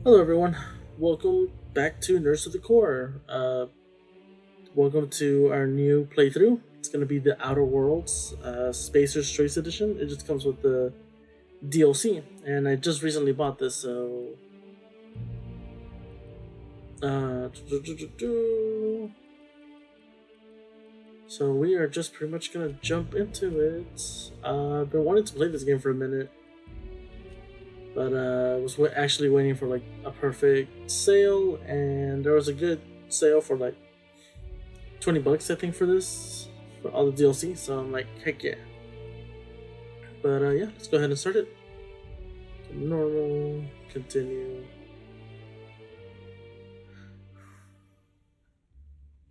Hello, everyone. Welcome back to Nurse of the Core. Welcome to our new playthrough. It's going to be the Outer Worlds Spacer's Choice Edition. It just comes with the DLC, and I just recently bought this, so. So we are just pretty much going to jump into it. I've been wanting to play this game for a minute, but was actually waiting for like a perfect sale, and there was a good sale for like $20 I think for this for all the DLC. So I'm like, heck yeah. But yeah, let's go ahead and start it. Normal, continue.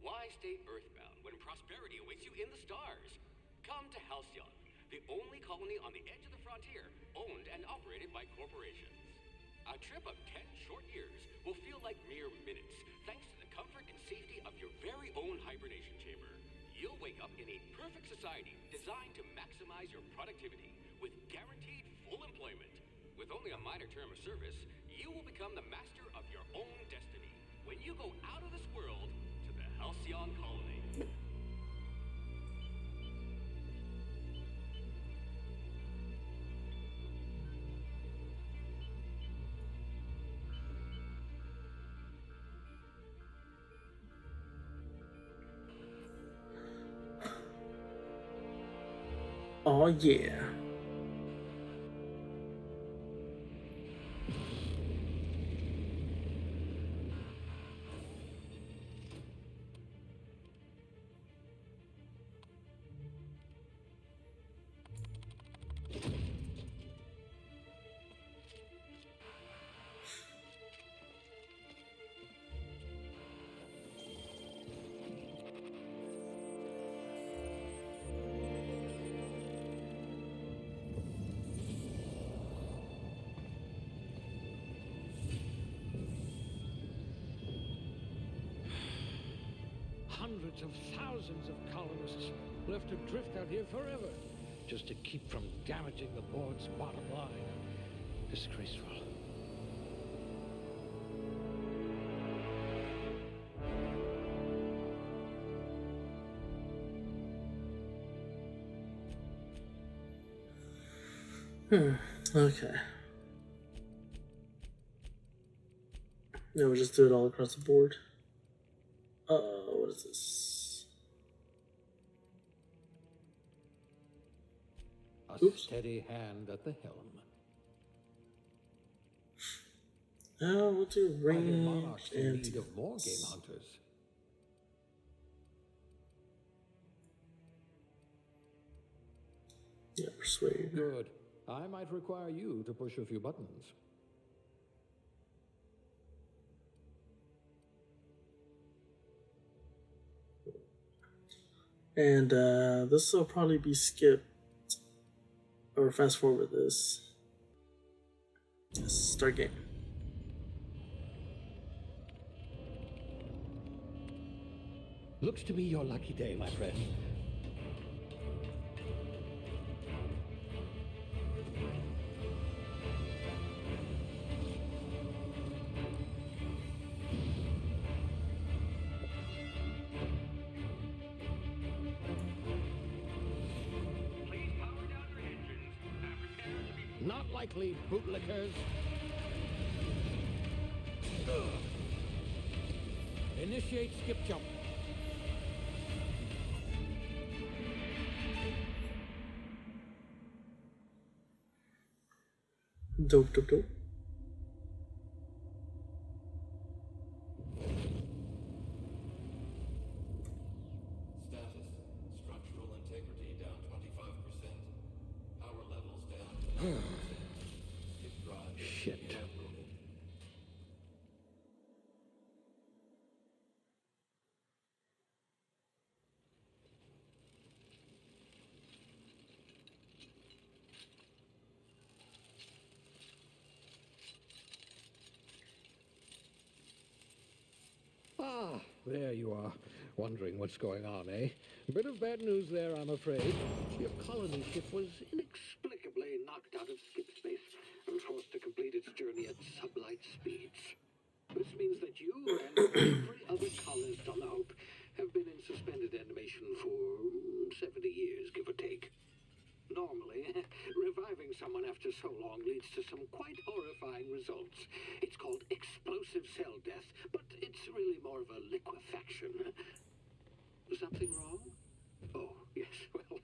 Why stay earthbound when prosperity awaits you in the stars? Come to Halcyon, the only colony on the edge of the frontier, owned and operated by corporations. A trip of 10 short years will feel like mere minutes, thanks to the comfort and safety of your very own hibernation chamber. You'll wake up in a perfect society designed to maximize your productivity with guaranteed full employment. With only a minor term of service, you will become the master of your own destiny when you go out of this world to the Halcyon colony. Oh yeah. Hundreds of thousands of colonists left adrift out here forever, just to keep from damaging the board's bottom line. Disgraceful. Okay. Yeah, we'll just do it all across the board. What is this? A Oops. steady hand at the helm. We'll do I hear range monarchs in and need of more game hunters. yeah, persuade. Good. I might require you to push a few buttons. And this will probably be skipped or fast forward this. Yes, start game. Looks to be your lucky day, my friend. Please power down your engines and prepare to be... Not likely, bootlickers. Initiate skip jump. Dope, dope, dope. Status, structural integrity down 25%. Power levels down to 9%. Skip drive. Shit. Evaporated. Ah, there you are. Wondering what's going on, eh? A bit of bad news there, I'm afraid. Your colony ship was inexplicably knocked out of skip space and forced to complete its journey at of light speeds. This means that you and every other colonist on the Hope have been in suspended animation for 70 years, give or take. Normally, reviving someone after so long leads to some quite horrifying results. It's called explosive cell death, but it's really more of a liquefaction. Something wrong? Oh, yes, well,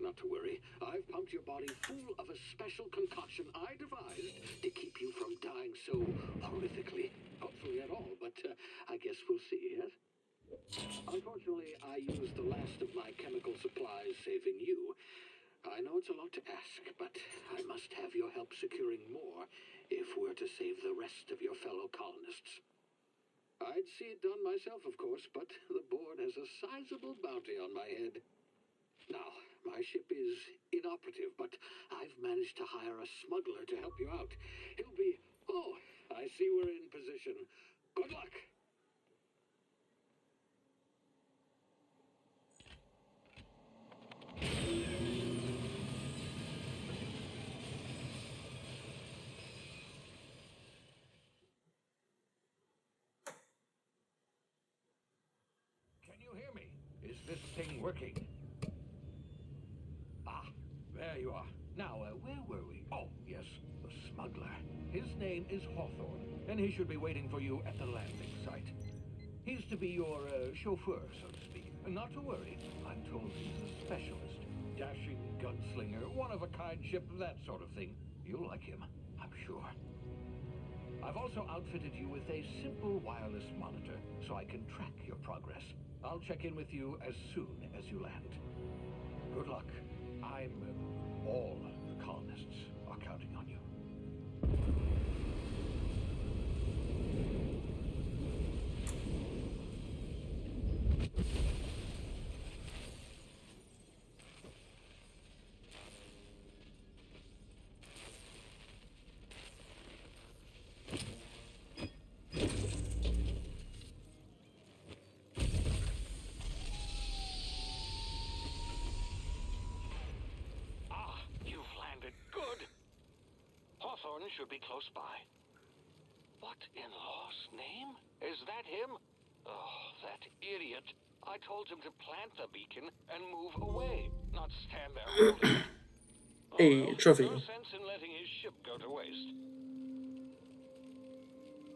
not to worry. I've pumped your body full of a special concoction I devised to keep you from dying so horrifically. Hopefully at all, but I guess we'll see, yes? Unfortunately, I used the last of my chemical supplies saving you. I know it's a lot to ask, but I must have your help securing more if we're to save the rest of your fellow colonists. I'd see it done myself, of course, but the board has a sizable bounty on my head. Now, my ship is inoperative, but I've managed to hire a smuggler to help you out. He'll be... Oh, I see we're in position. Good luck! Can you hear me? Is this thing working? Ah, there you are. Now, where were we? Oh, yes, the smuggler. His name is Hawthorne, and he should be waiting for you at the landing site. He's to be your chauffeur, so to speak. And not to worry, I'm told he's a specialist. Dashing gunslinger, one-of-a-kind ship, that sort of thing. You'll like him, I'm sure. I've also outfitted you with a simple wireless monitor, so I can track your progress. I'll check in with you as soon as you land. Good luck. All the colonists are counting on you. Hawthorne should be close by. What in law's name? Is that him? Oh, that idiot. I told him to plant the beacon and move away, not stand there holding it. Hey, trophy. No sense in letting his ship go to waste.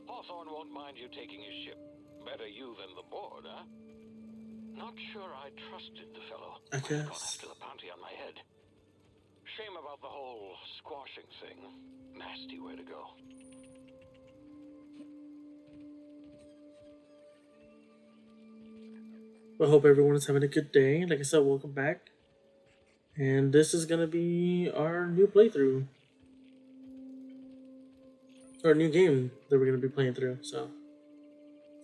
Hawthorne won't mind you taking his ship. Better you than the board, huh? Not sure I trusted the fellow. I Gone guess. after the bounty on my head. Shame about the whole squashing thing. Nasty way to go. I hope everyone is having a good day. Like I said, welcome back. And this is gonna be our new playthrough. Or new game that we're gonna be playing through, so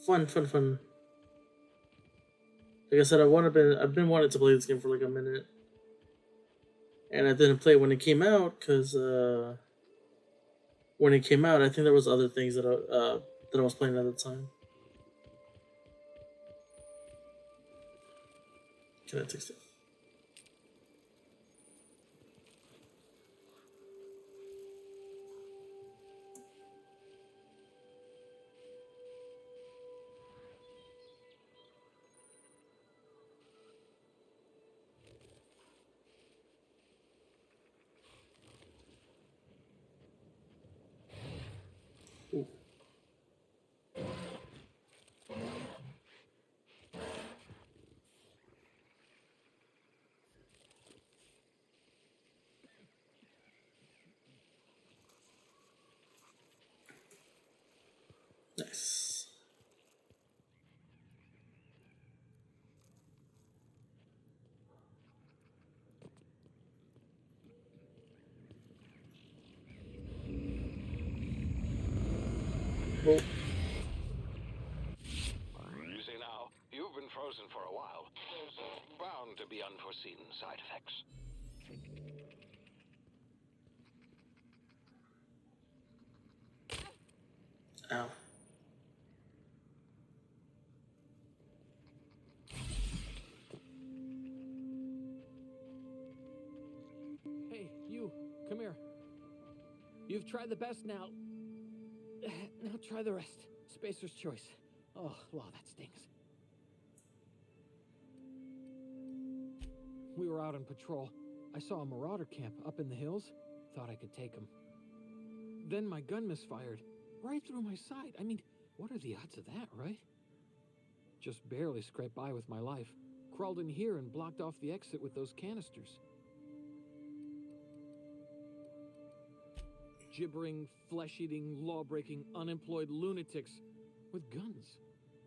fun. Like I said, I've been wanting to play this game for like a minute. And I didn't play it when it came out, because when it came out, I think there was other things that I was playing at the time. Can I text it? Ooh. Nice. Well, You see now, you've been frozen for a while. There's bound to be unforeseen side effects. ow. Hey, you, come here. You've tried the best now. try the rest. Spacer's choice. Oh, wow, that stings. We were out on patrol. I saw a marauder camp up in the hills. Thought I could take him. Then my gun misfired. Right through my side. I mean, what are the odds of that, right? Just barely scraped by with my life. Crawled in here and blocked off the exit with those canisters. Gibbering, flesh-eating, law-breaking, unemployed lunatics with guns.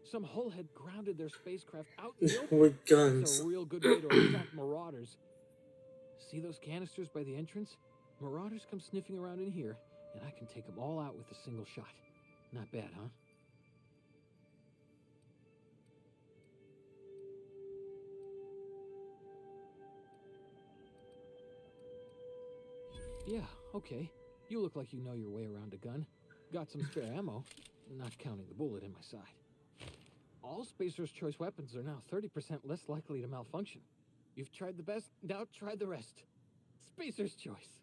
Some hullhead grounded their spacecraft out in the open. With That's guns. a real good way to attract marauders. See those canisters by the entrance? Marauders come sniffing around in here, and I can take them all out with a single shot. Not bad, huh? Yeah, okay. You look like you know your way around a gun. Got some spare ammo, not counting the bullet in my side. All Spacer's choice weapons are now 30% less likely to malfunction. You've tried the best, now try the rest. Spacer's choice.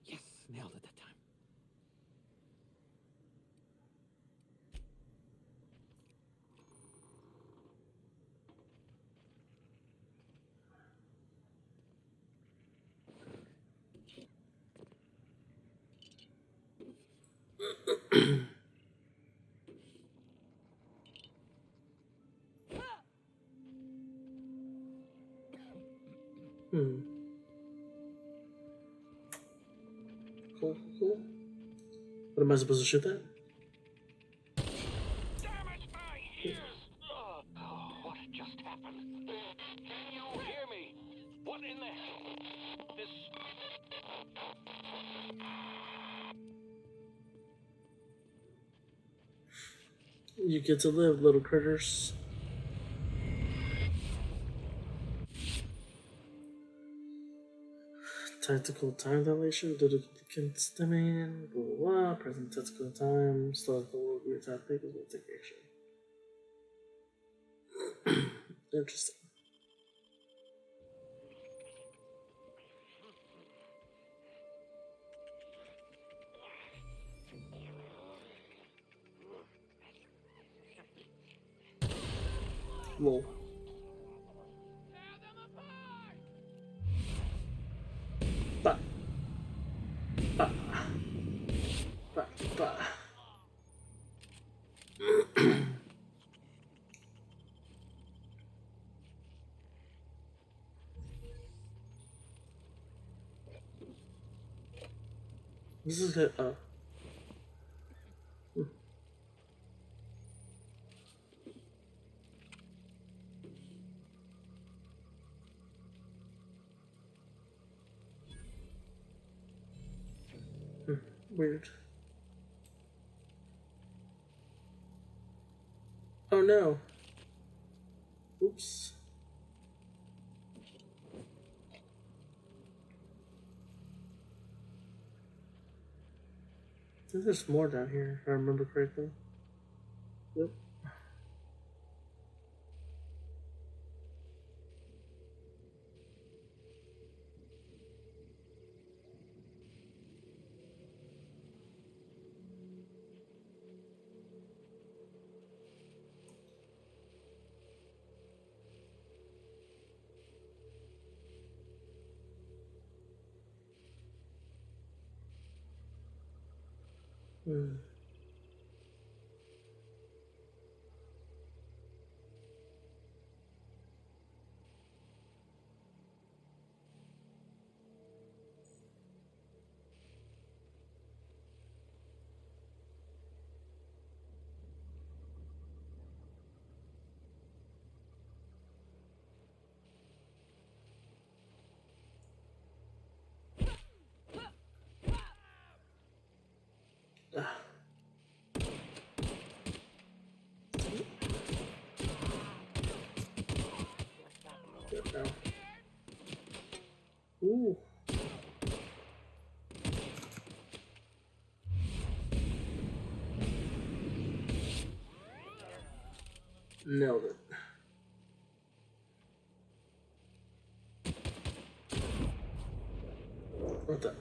Yes, nailed it that time. Cool, cool. What am I supposed to shoot that? Damn it, my ears! What just happened? Can you hear me? What in the hell? This... You get to live, little critters. Tactical time dilation due to against stemming, blah blah blah. Present tactical time, start the world with tactic is will take action. Interesting. Lol. Ba. Ba. Ba. Ba. This is it. Weird. Oh no. Oops. I think there's more down here, if I remember correctly. Yep. Good now. Ooh. Nailed it. What the?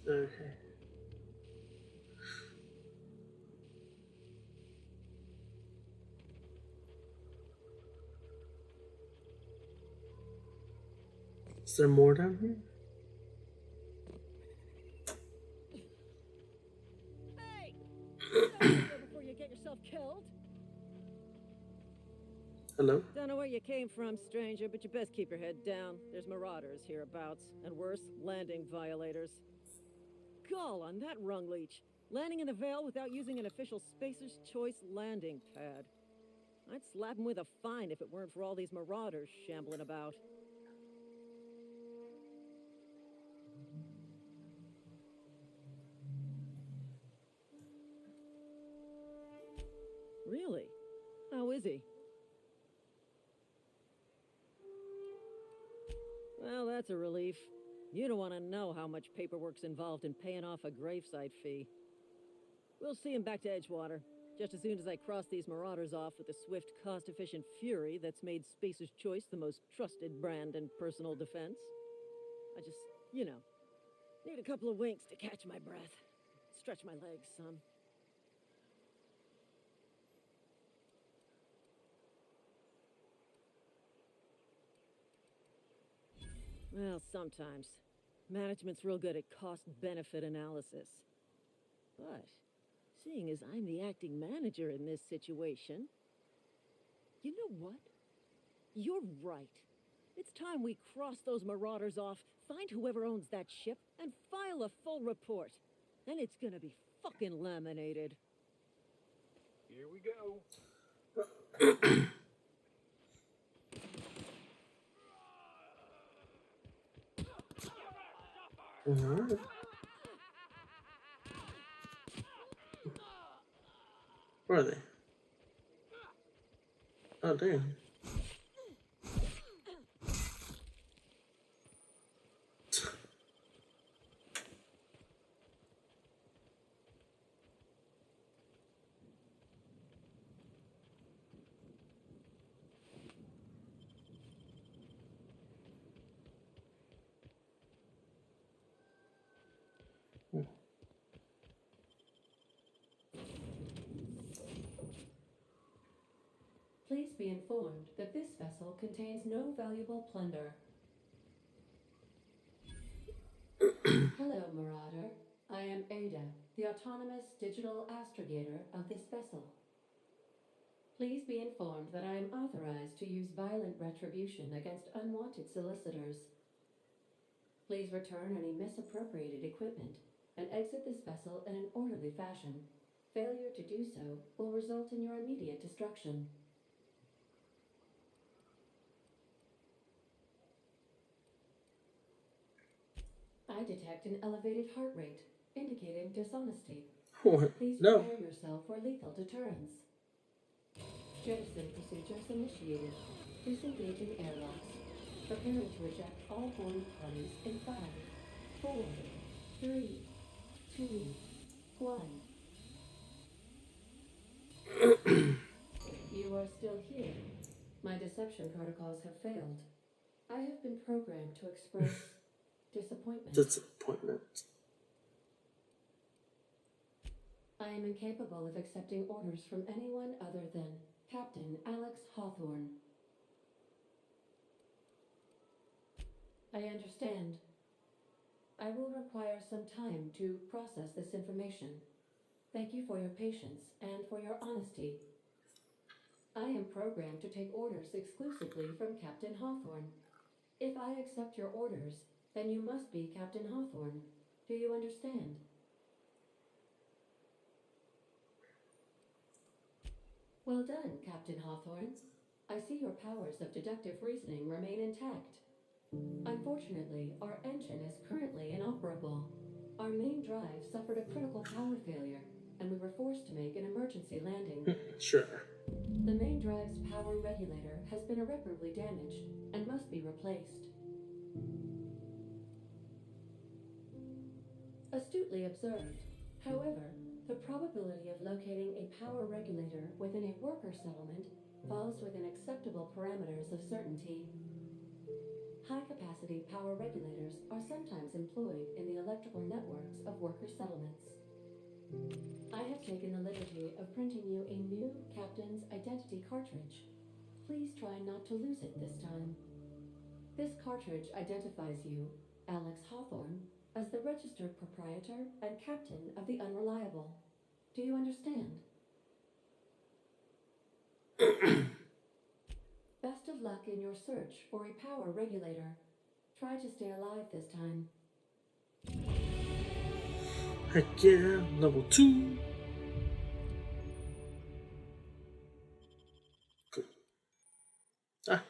Okay. Is there more down here? Hey! Get over here before you get yourself killed. Hello? Don't know where you came from, stranger, but you best keep your head down. There's marauders hereabouts, and worse, landing violators. Gall on that rung leech. Landing in the Vale without using an official Spacer's Choice landing pad. I'd slap him with a fine if it weren't for all these marauders shambling about. Really? How is he? Well, that's a relief. You don't want to know how much paperwork's involved in paying off a gravesite fee. We'll see him back to Edgewater, just as soon as I cross these marauders off with the swift, cost-efficient fury that's made Spacer's Choice the most trusted brand in personal defense. I just, need a couple of winks to catch my breath. Stretch my legs some. Well, sometimes. Management's real good at cost-benefit analysis. But, seeing as I'm the acting manager in this situation, you know what? You're right. It's time we cross those marauders off, find whoever owns that ship, and file a full report. Then it's gonna be fucking laminated. Here we go. Alright. Where are they? Oh, damn. Please be informed that this vessel contains no valuable plunder. Hello, Marauder. I am Ada, the autonomous digital astrogator of this vessel. Please be informed that I am authorized to use violent retribution against unwanted solicitors. Please return any misappropriated equipment and exit this vessel in an orderly fashion. Failure to do so will result in your immediate destruction. I detect an elevated heart rate, indicating dishonesty. What? Please No. prepare yourself for lethal deterrence. Jettison procedures initiated. Disengaging airlocks. Preparing to eject all boarding parties in 5, 4, 3, 2, 1. You are still here. My deception protocols have failed. I have been programmed to express disappointment. Disappointment. I am incapable of accepting orders from anyone other than Captain Alex Hawthorne. I understand. I will require some time to process this information. Thank you for your patience and for your honesty. I am programmed to take orders exclusively from Captain Hawthorne. If I accept your orders, then you must be Captain Hawthorne. Do you understand? Well done, Captain Hawthorne. I see your powers of deductive reasoning remain intact. Unfortunately, our engine is currently inoperable. Our main drive suffered a critical power failure, and we were forced to make an emergency landing. Sure. The main drive's power regulator has been irreparably damaged and must be replaced. Astutely observed. However, the probability of locating a power regulator within a worker settlement falls within acceptable parameters of certainty. High-capacity power regulators are sometimes employed in the electrical networks of worker settlements. I have taken the liberty of printing you a new captain's identity cartridge. Please try not to lose it this time. This cartridge identifies you, Alex Hawthorne, as the registered proprietor and captain of the Unreliable. Do you understand? Best of luck in your search for a power regulator. Try to stay alive this time. Heck yeah, level 2. Cool. Ah.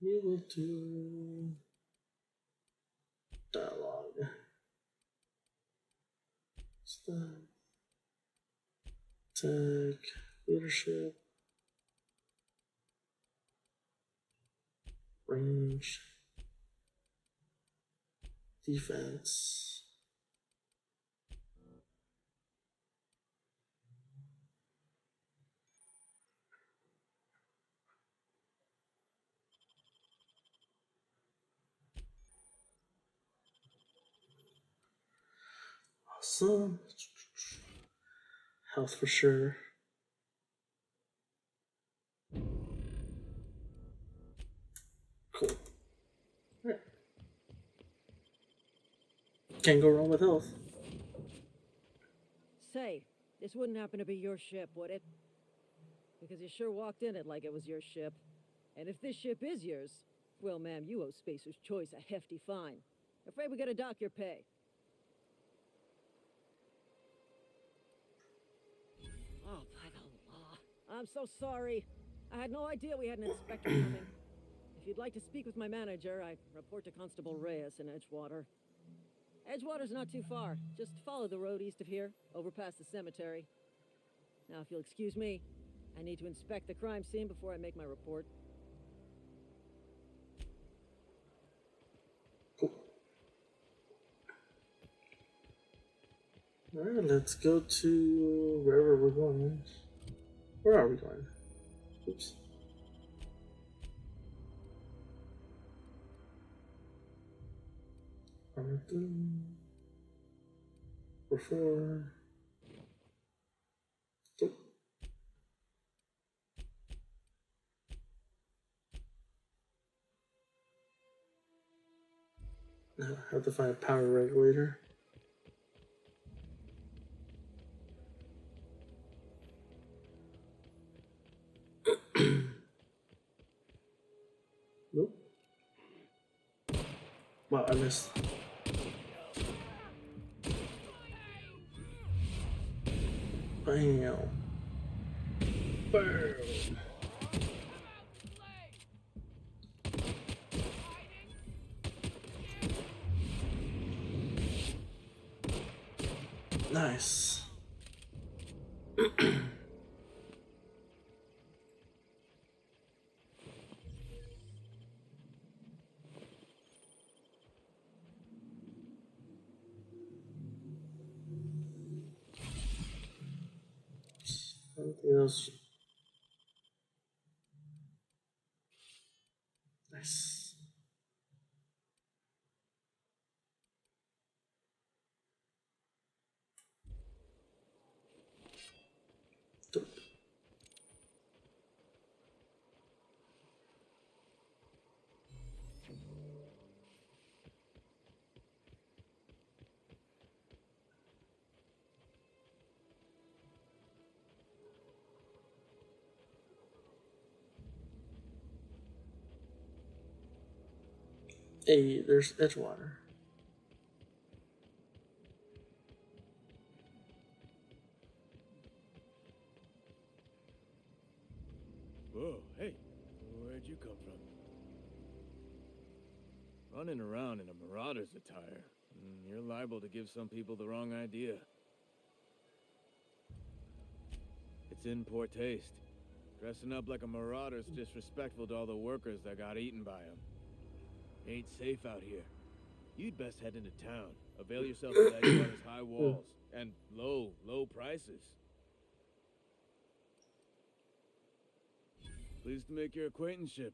You will do dialogue. Stuff. Tech. Leadership. Range. Defense. Awesome. Health for sure. Cool. Alright. Can't go wrong with health. Say, this wouldn't happen to be your ship, would it? Because you sure walked in it like it was your ship. And if this ship is yours, well, ma'am, you owe Spacer's Choice a hefty fine. Afraid we gotta dock your pay. Oh, by the law. I'm so sorry. I had no idea we had an inspector coming. If you'd like to speak with my manager, I report to Constable Reyes in Edgewater. Edgewater's not too far. Just follow the road east of here, over past the cemetery. Now, if you'll excuse me, I need to inspect the crime scene before I make my report. Cool. Alright, let's go to wherever we're going. Where are we going? Oops. Before. Cool. Now I have to find a power regulator. Nope. Wow, I missed. Bam. Boom. Nice. Anything else? Nice. Dope. Hey, there's Edgewater. Whoa, hey, where'd you come from? Running around in a marauder's attire. You're liable to give some people the wrong idea. It's in poor taste. Dressing up like a marauder's disrespectful to all the workers that got eaten by them. Ain't safe out here. You'd best head into town. Avail yourself of Edgewater's high walls and low prices. Pleased to make your acquaintanceship.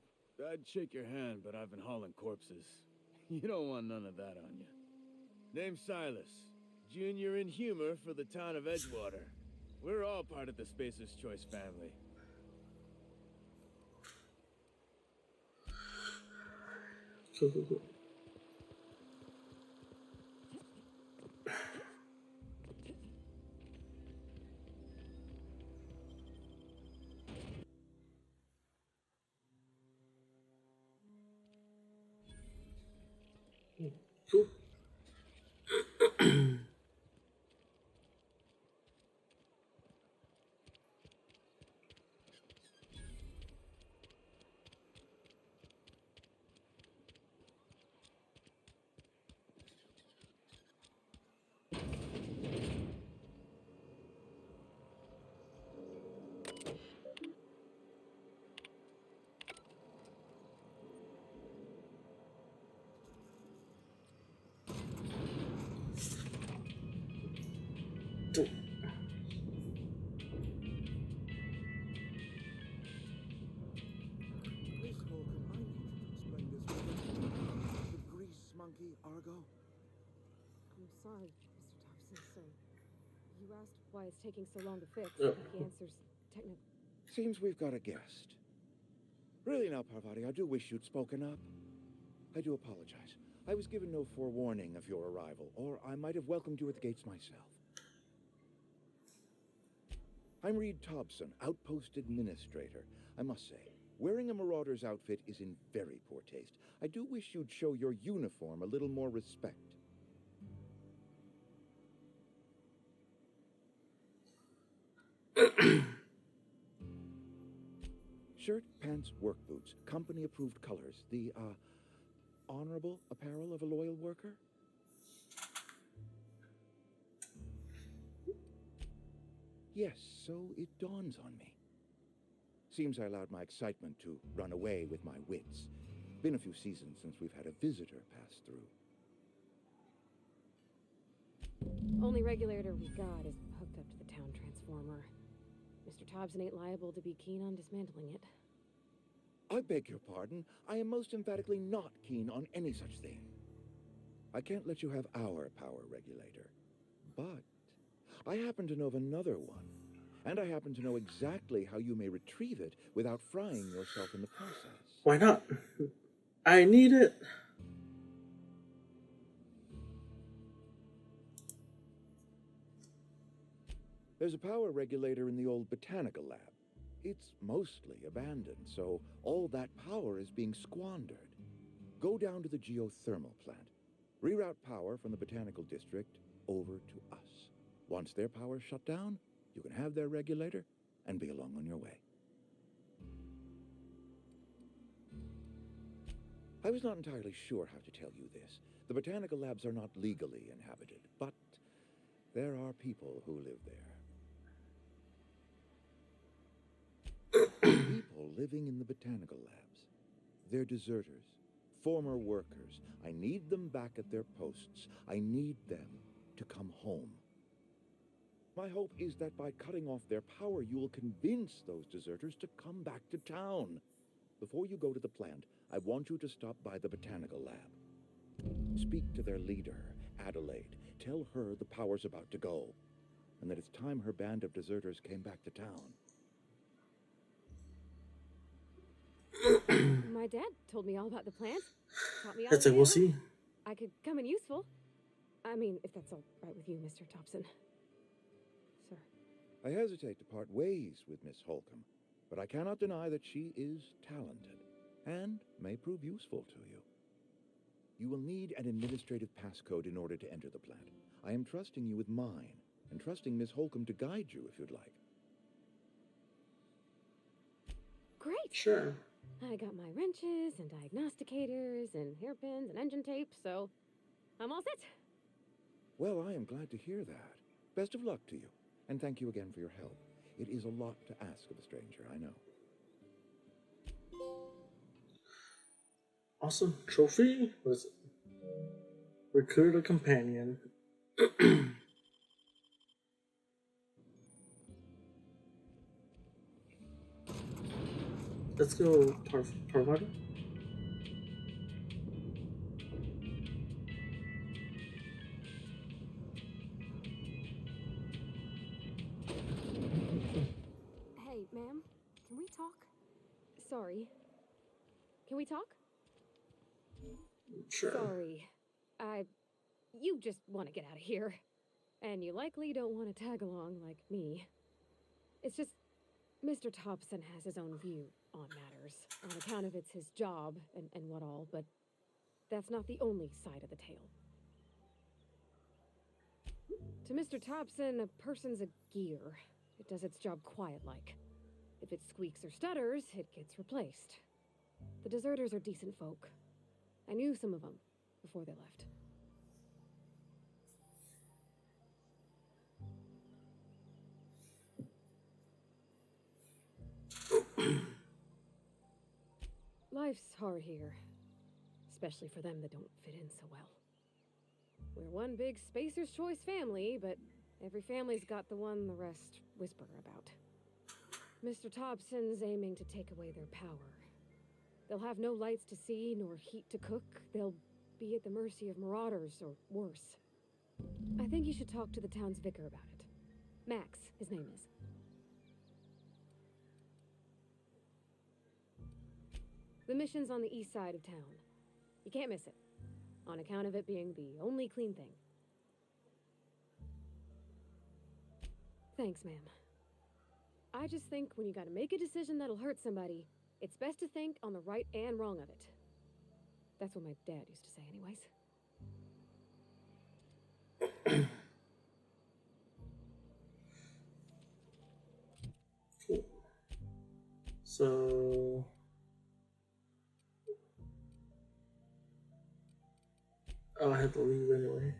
I'd shake your hand, but I've been hauling corpses. You don't want none of that on you. Name's Silas. Junior in humor for the town of Edgewater. We're all part of the Spacer's Choice family. Cool. Cool. Miss Holcomb, I need you to explain this to the grease monkey, Argo. I'm sorry, Mr. Thompson, sir. You asked why it's taking so long to fix. Yeah. The answer's technical. Seems we've got a guest. Really now, Parvati, I do wish you'd spoken up. I do apologize. I was given no forewarning of your arrival, or I might have welcomed you at the gates myself. I'm Reed Thompson, Outpost Administrator. I must say, wearing a marauder's outfit is in very poor taste. I do wish you'd show your uniform a little more respect. Shirt, pants, work boots, company-approved colors. The, honorable apparel of a loyal worker? Yes, so it dawns on me. Seems I allowed my excitement to run away with my wits. Been a few seasons since we've had a visitor pass through. Only regulator we got is hooked up to the town transformer. Mr. Thompson ain't liable to be keen on dismantling it. I beg your pardon. I am most emphatically not keen on any such thing. I can't let you have our power regulator. But I happen to know of another one. And I happen to know exactly how you may retrieve it without frying yourself in the process. Why not? I need it. There's a power regulator in the old botanical lab. It's mostly abandoned, so all that power is being squandered. Go down to the geothermal plant. Reroute power from the botanical district over to us. Once their power's shut down, you can have their regulator and be along on your way. I was not entirely sure how to tell you this. The botanical labs are not legally inhabited, but there are people who live there. People living in the botanical labs. They're deserters, former workers. I need them back at their posts. I need them to come home. My hope is that by cutting off their power, you will convince those deserters to come back to town. Before you go to the plant, I want you to stop by the botanical lab. Speak to their leader, Adelaide. Tell her the power's about to go, and that it's time her band of deserters came back to town. My dad told me all about the plant. Taught me all That's I it. We'll knew. see. I could come in useful. I mean, if that's all right with you, Mr. Thompson. Sir. I hesitate to part ways with Miss Holcomb, but I cannot deny that she is talented and may prove useful to you. You will need an administrative passcode in order to enter the plant. I am trusting you with mine, and trusting Miss Holcomb to guide you if you'd like. Great. Sure. I got my wrenches and diagnosticators and hairpins and engine tape, so I'm all set. Well, I am glad to hear that. Best of luck to you, and thank you again for your help. It is a lot to ask of a stranger, I know. Awesome. Trophy? What is it? Recruit a companion. Let's go Parvati. Hey, ma'am, can we talk? Sorry. Can we talk? Sure. Sorry. You just want to get out of here. And you likely don't want to tag along like me. It's just, Mr. Thompson has his own view on matters, on account of it's his job and what all, but that's not the only side of the tale. To Mr. Thompson, a person's a gear. It does its job quiet-like. If it squeaks or stutters, it gets replaced. The deserters are decent folk. I knew some of them before they left. Life's hard here, especially for them that don't fit in so well. We're one big Spacer's Choice family, but every family's got the one the rest whisper about. Mr. Thompson's aiming to take away their power. They'll have no lights to see nor heat to cook. They'll be at the mercy of marauders or worse. I think you should talk to the town's vicar about it. Max, his name is. The mission's on the east side of town. You can't miss it, on account of it being the only clean thing. Thanks, ma'am. I just think when you gotta make a decision that'll hurt somebody, it's best to think on the right and wrong of it. That's what my dad used to say anyways. Cool. So... Oh, I had to leave anyway.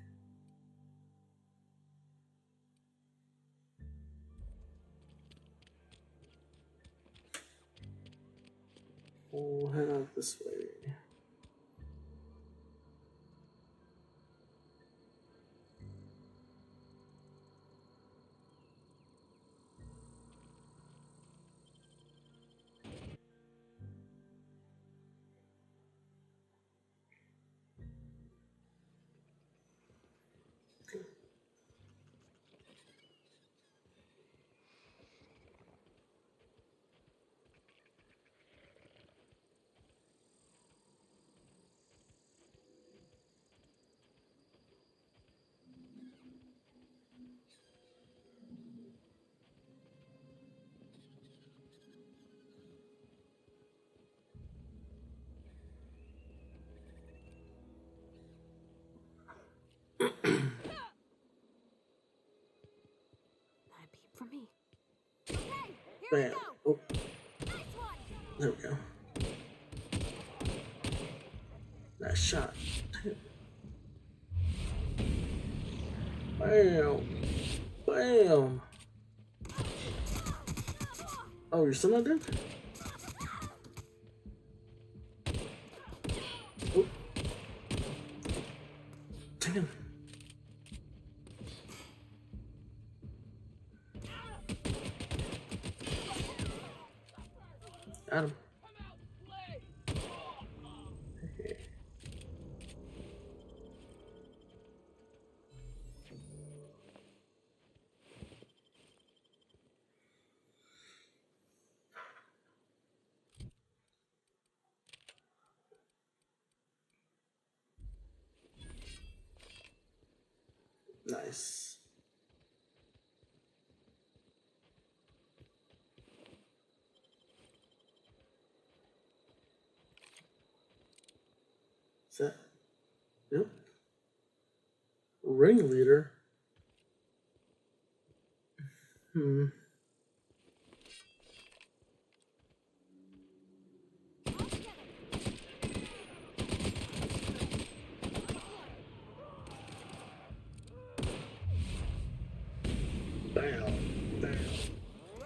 We'll head out this way. Not a peep from me. Okay, here Bam. we go. Oh, Nice one. there we go. Nice shot. Bam. Bam. Oh, you're still not dead? Oh. Damn. Got him. Okay. Nice. Is that? Yep. Ringleader? Hmm. Bam. Bam.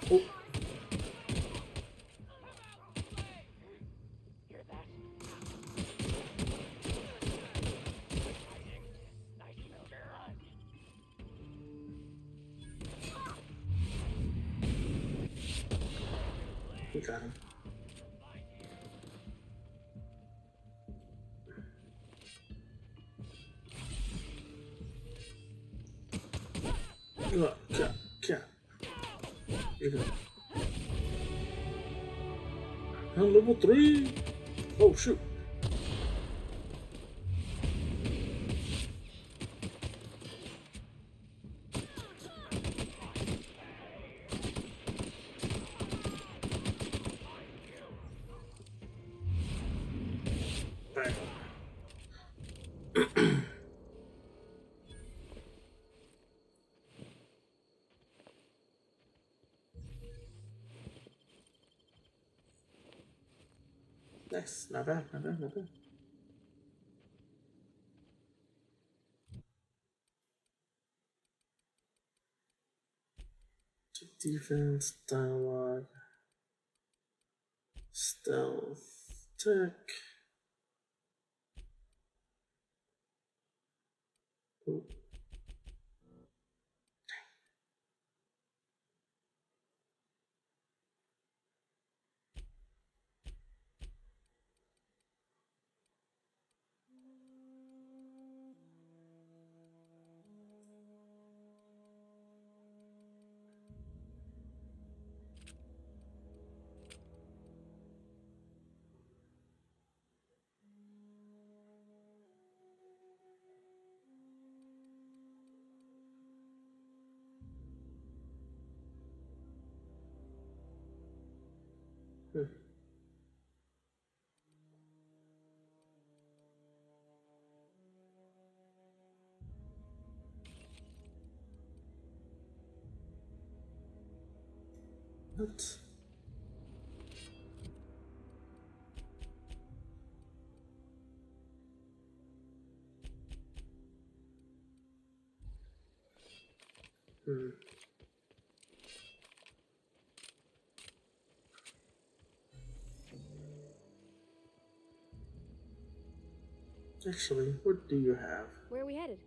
Oh. We got him. Yeah. You're good. I'm level 3. Oh shoot. Bang. Nice. Not bad. Not bad. Not bad. Defense, dialogue, stealth, tech. Ooh. Hmm. What? Hmm. Actually, what do you have? Where are we headed?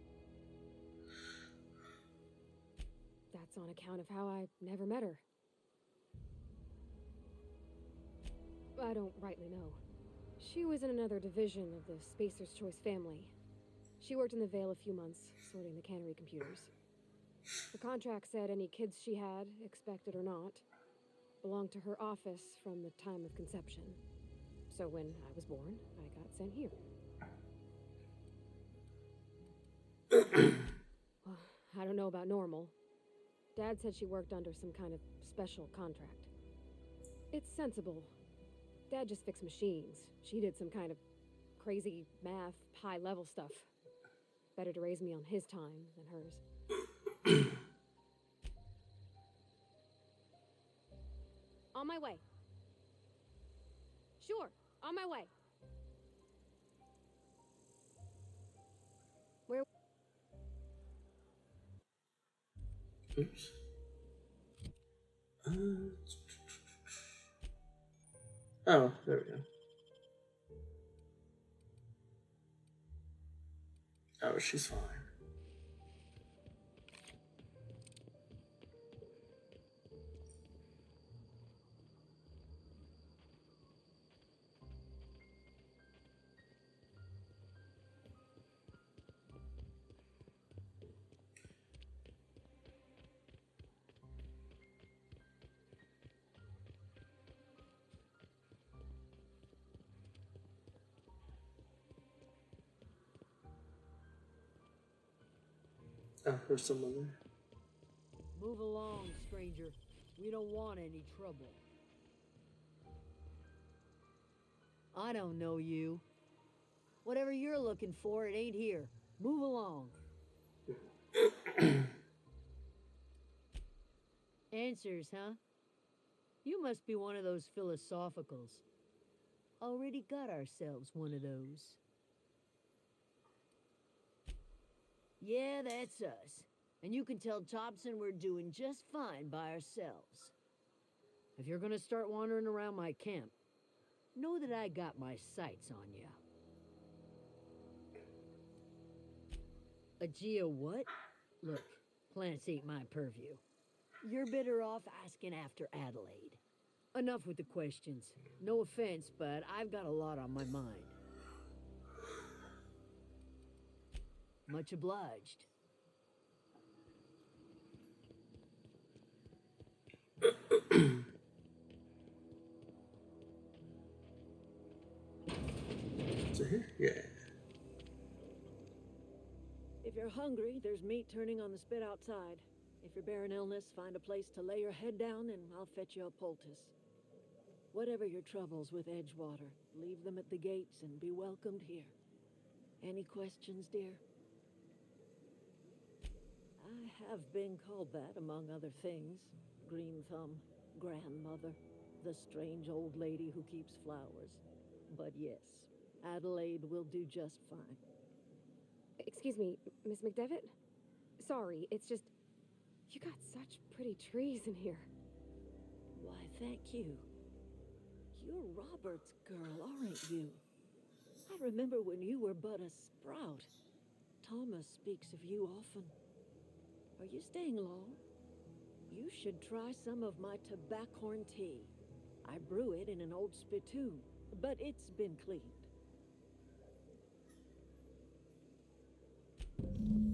That's on account of how I never met her. I don't rightly know. She was in another division of the Spacer's Choice family. She worked in the Vale a few months, sorting the cannery computers. Her contract said any kids she had, expected or not, belonged to her office from the time of conception. So when I was born, I got sent here. Well, I don't know about normal. Dad said she worked under some kind of special contract. It's sensible. Dad just fixed machines. She did some kind of crazy math, high-level stuff. Better to raise me on his time than hers. On my way. Sure, on my way. Where? Oops. Oh, there we go. Oh, she's fine. Oh, there's someone there. Move along, stranger. We don't want any trouble. I don't know you. Whatever you're looking for, it ain't here. Move along. Answers, huh? You must be one of those philosophicals. Already got ourselves one of those. Yeah, that's us. And you can tell Thompson we're doing just fine by ourselves. If you're gonna start wandering around my camp, know that I got my sights on ya. A Geo what? Look, plants ain't my purview. You're better off asking after Adelaide. enough with the questions. No offense, but I've got a lot on my mind. Much obliged. So here, yeah. If you're hungry, there's meat turning on the spit outside. If you're bearing illness, find a place to lay your head down and I'll fetch you a poultice. Whatever your troubles with Edgewater, leave them at the gates and be welcomed here. Any questions, dear? I have been called that, among other things. Green Thumb, grandmother, the strange old lady who keeps flowers. But yes, Adelaide will do just fine. Excuse me, Miss McDevitt? Sorry, it's just... You got such pretty trees in here. Why, thank you. You're Robert's girl, aren't you? I remember when you were but a sprout. Thomas speaks of you often. Are you staying long? You should try some of my tobaccorn tea. I brew it in an old spittoon, but it's been cleaned.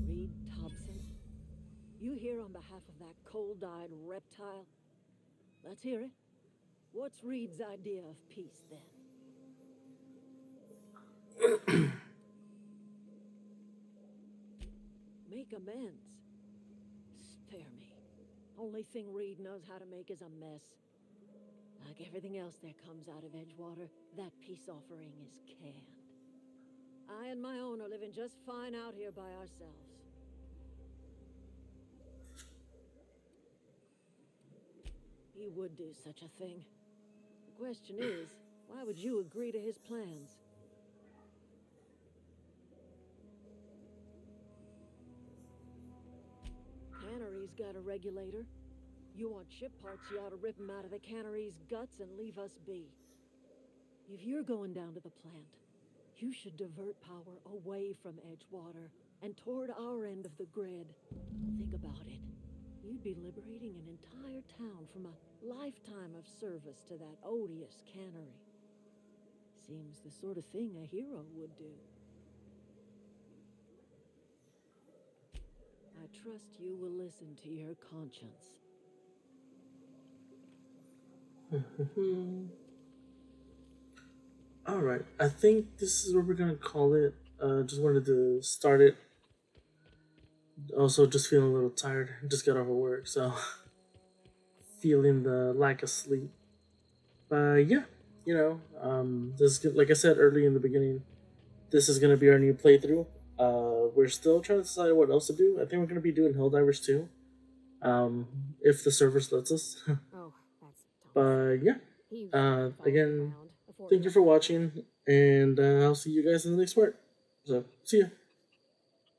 Reed Thompson, you here on behalf of that cold-eyed reptile? Let's hear it. What's Reed's idea of peace, then? Make amends. Spare me. Only thing Reed knows how to make is a mess. Like everything else that comes out of Edgewater, that peace offering is canned. I and my own are living just fine out here by ourselves. He would do such a thing. The question is, why would you agree to his plans? Cannery's got a regulator. You want ship parts, you ought to rip them out of the cannery's guts and leave us be. If you're going down to the plant, you should divert power away from Edgewater and toward our end of the grid. Think about it. You'd be liberating an entire town from a lifetime of service to that odious cannery. Seems the sort of thing a hero would do. I trust you will listen to your conscience. Alright, I think this is what we're gonna call it. Just wanted to start it. Also, just feeling a little tired. Just got off of work, so feeling the lack of sleep. But yeah, this is, like I said early in the beginning, this is gonna be our new playthrough. We're still trying to decide what else to do. I think we're gonna be doing Helldivers too, if the servers lets us. Oh, that's But yeah, again, thank you for watching, and I'll see you guys in the next part. So, see ya.